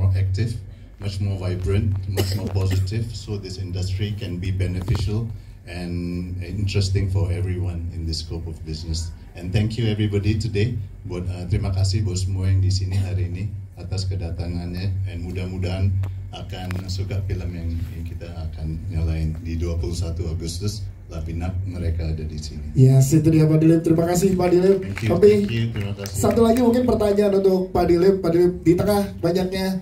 more active, much more vibrant, much more positive, so this industry can be beneficial and interesting for everyone in this scope of business. And thank you everybody today. Terima kasih buat semua yang di sini hari ini atas kedatangannya, and mudah-mudahan akan suka film yang kita akan nyalain di 21 Agustus. Lapinak mereka ada di sini. Yes, itu dia Pak Dilip. Terima kasih Pak Dilip. Tapi terima kasih. Satu lagi mungkin pertanyaan untuk Pak Dilip. Pak Dilip, di tengah banyaknya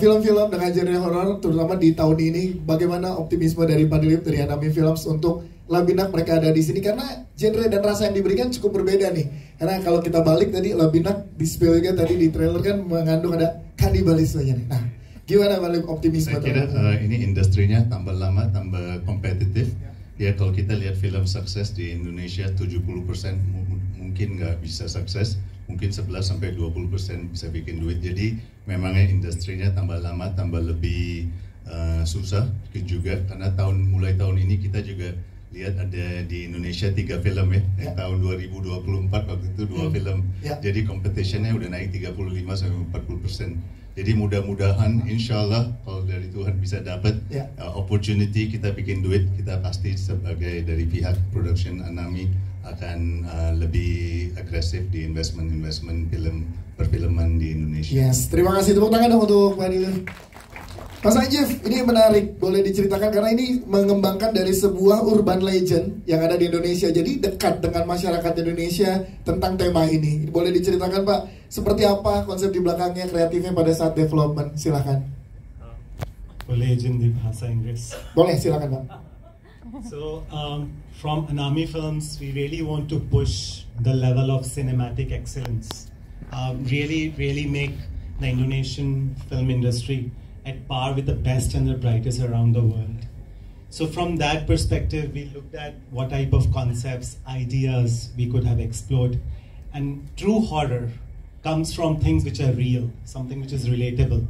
film-film dengan genre horor, terutama di tahun ini, bagaimana optimisme dari Pak Dilip dari Anami Films untuk Lapinak mereka ada di sini? Karena genre dan rasa yang diberikan cukup berbeda nih. Karena kalau kita balik tadi, Lapinak di spill tadi di trailer kan mengandung ada kanibalismenya nih. Nah, gimana Pak Dilip optimisme? Saya kira ini industrinya tambah lama, tambah kompetitif. Ya, kalau kita lihat film sukses di Indonesia 70% mungkin nggak bisa sukses, mungkin 11-20% bisa bikin duit. Jadi memangnya industrinya tambah lama, tambah lebih susah juga, karena mulai tahun ini kita juga lihat ada di Indonesia 3 film ya. Tahun 2024 waktu itu 2 film. Jadi competitionnya udah naik 35-40%. Jadi mudah-mudahan insya Allah kalau dari Tuhan bisa dapat opportunity, kita bikin duit, kita pasti sebagai dari pihak production Anami akan lebih agresif di investment film perfilman di Indonesia. Yes, terima kasih, tepuk tangan dong untuk Pak Dilip. Mas Ajif, ini menarik, boleh diceritakan karena ini mengembangkan dari sebuah urban legend yang ada di Indonesia, jadi dekat dengan masyarakat Indonesia tentang tema ini. Boleh diceritakan Pak, seperti apa konsep di belakangnya, kreatifnya pada saat development, silakan. Boleh izin di bahasa Inggris? Boleh, silakan Pak. So, from Anami Films, we really want to push the level of cinematic excellence. Really make the Indonesian film industry at par with the best and the brightest around the world. So from that perspective, we looked at what type of concepts, ideas we could have explored. And true horror comes from things which are real, something which is relatable.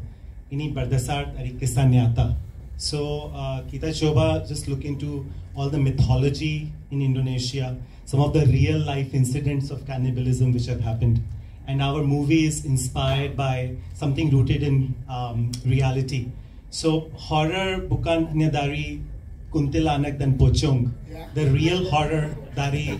Ini berdasar dari kisah nyata. So kita coba just look into all the mythology in Indonesia, some of the real life incidents of cannibalism which have happened. And our movie is inspired by something rooted in reality. So horror bukan hanya dari kuntilanak dan pocong. The real horror dari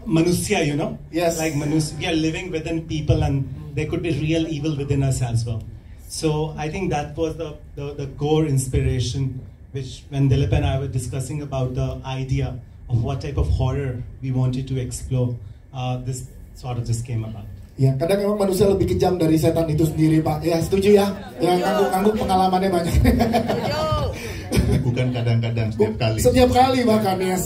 manusia, you know? Yes. Like manusia, we are living within people and there could be real evil within us as well. So I think that was the core inspiration, which when Dilip and I were discussing about the idea of what type of horror we wanted to explore, this sort of just came about. Ya, kadang memang manusia lebih kejam dari setan itu sendiri, Pak. Ya, setuju ya? Yang ngangguk-ngangguk pengalamannya banyak. Bukan kadang-kadang, setiap kali. Setiap kali bahkan ya.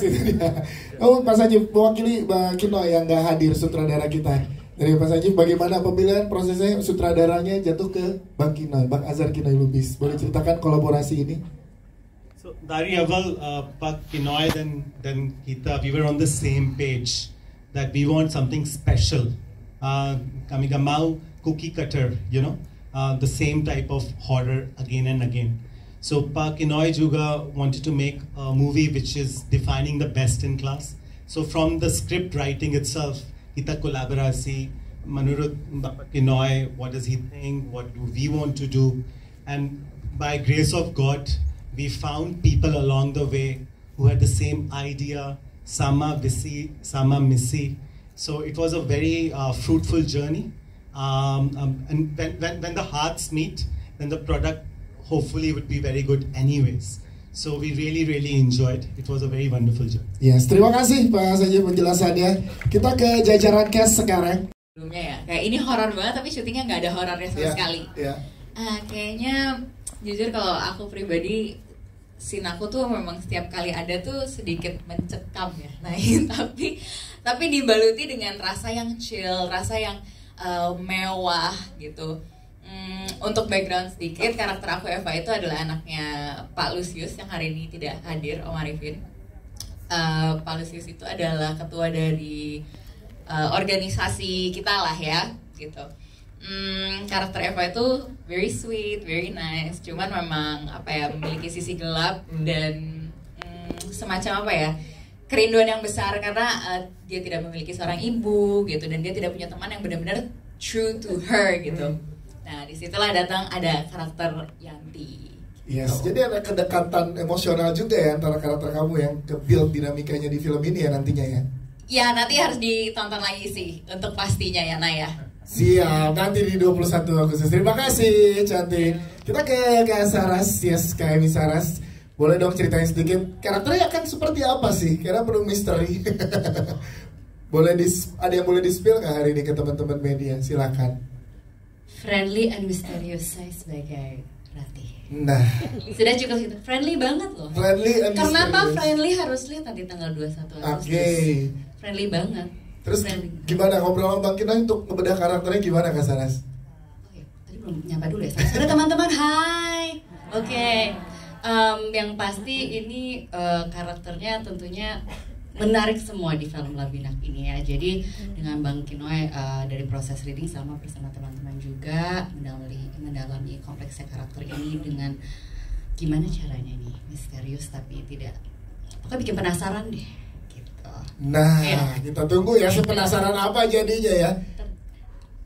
Oh, Pak Sajib, mewakili Mbak Kino yang nggak hadir, sutradara kita. Dari Pak Sajib, bagaimana pemilihan prosesnya, sutradaranya jatuh ke Bang Kino, Bang Azhar Kinoy Lubis. Boleh ceritakan kolaborasi ini? So, dari awal, Pak Kinoy dan kita, we were on the same page that we want something special. Kami gak mau cookie cutter, you know, the same type of horror again and again. So Pak Kinoy juga wanted to make a movie which is defining the best in class. So from the script writing itself, kita kolaborasi, menurut Pak Kinoy, what does he think, what do we want to do, and by grace of God, we found people along the way who had the same idea, sama visi, sama misi. So it was a very fruitful journey, and when the hearts meet, then the product hopefully would be very good anyways. So we really enjoyed. It was a very wonderful journey. Yes, terima kasih Pak Sajib penjelasannya. Kita ke jajaran cast sekarang. Sebelumnya ya, kayak ini horor banget tapi syutingnya nggak ada horornya sama sekali. Kayaknya jujur kalau aku pribadi, scene aku tuh memang setiap kali ada tuh sedikit mencekam ya. Nah, tapi dibaluti dengan rasa yang chill, rasa yang mewah gitu. Untuk background sedikit, karakter aku Eva itu adalah anaknya Pak Lusius yang hari ini tidak hadir, Om Arifin. Pak Lusius itu adalah ketua dari organisasi kita lah ya, gitu. Karakter Eva itu very sweet, very nice. Cuman memang apa ya, memiliki sisi gelap dan semacam apa ya, kerinduan yang besar karena dia tidak memiliki seorang ibu gitu, dan dia tidak punya teman yang benar-benar true to her gitu. Nah disitulah datang ada karakter Yanti. Yes, jadi ada kedekatan emosional juga ya antara karakter kamu yang ke-build dinamikanya di film ini ya nantinya ya? Ya nanti harus ditonton lagi sih untuk pastinya ya Naya. Siap, nanti di 21 Agustus. Terima kasih cantik. Kita ke Saras, yes, Kak Emi Saras. Boleh dong ceritain sedikit karakternya akan seperti apa sih? Karena penuh misteri. ada yang boleh di-spill nggak hari ini ke teman-teman media? Silakan. Friendly and mysterious saya sebagai Ratih. Nah, sudah cukup gitu. Friendly banget loh. Friendly and Kenapa friendly harus lihat nanti tanggal 21 Agustus. Oke. Friendly banget. Terus friendly. Gimana ngobrol sama Bang Kinang untuk ngebedah karakternya gimana Kak Saras? Oh ya, tadi belum nyapa dulu ya. Sudah teman-teman, hai. Oke. Yang pasti ini karakternya tentunya menarik semua di film Labinak ini ya. Jadi dengan Bang Kinoy dari proses reading sama bersama teman-teman juga mendalami kompleksnya karakter ini dengan gimana caranya nih misterius tapi tidak, pokoknya bikin penasaran deh gitu. Nah ya. Kita tunggu ya penasaran apa jadinya ya.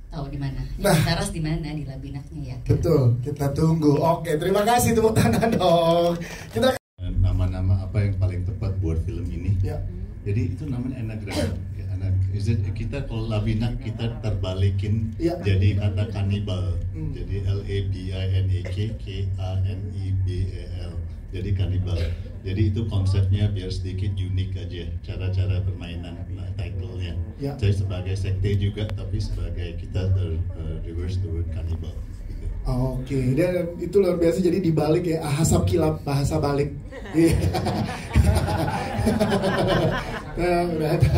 Tahu di mana? Nah, Saras di mana di Labinaknya ya. Kan? Betul, kita tunggu. Oke, terima kasih, tepuk tangan dong. Kita nama-nama apa yang paling tepat buat film ini? Ya. Jadi itu namanya anagram. Ya, kita kalau Labinak kita terbalikin ya. Jadi kata kanibal. Jadi LABINAK jadi kanibal. Jadi itu konsepnya biar sedikit unik aja cara-cara permainan title-nya. Ya. Jadi sebagai sekte juga, tapi sebagai kita reverse the word kanibal. Gitu. Oke, dan itu luar biasa. Jadi dibalik ya, ahasab kilap bahasa balik. Udah ada.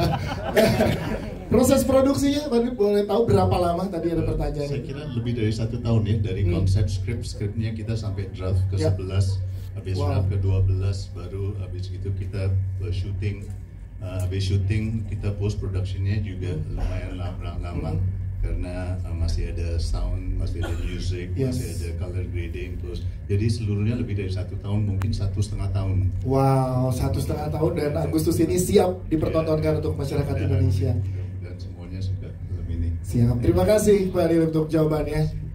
Proses produksinya, boleh tahu berapa lama tadi ada pertanyaan? Saya kira lebih dari 1 tahun ya, dari konsep skripnya kita sampai draft ke 11, habis draft ke 12, baru habis itu kita syuting, habis syuting kita post productionnya juga lumayan lama karena masih ada sound, masih ada music, masih ada color grading, terus jadi seluruhnya lebih dari 1 tahun, mungkin 1,5 tahun. Wow, 1,5 tahun dan Agustus ini siap dipertontonkan untuk masyarakat Indonesia. Dan semuanya suka film ini. Siap, terima kasih Pak Adil untuk jawabannya.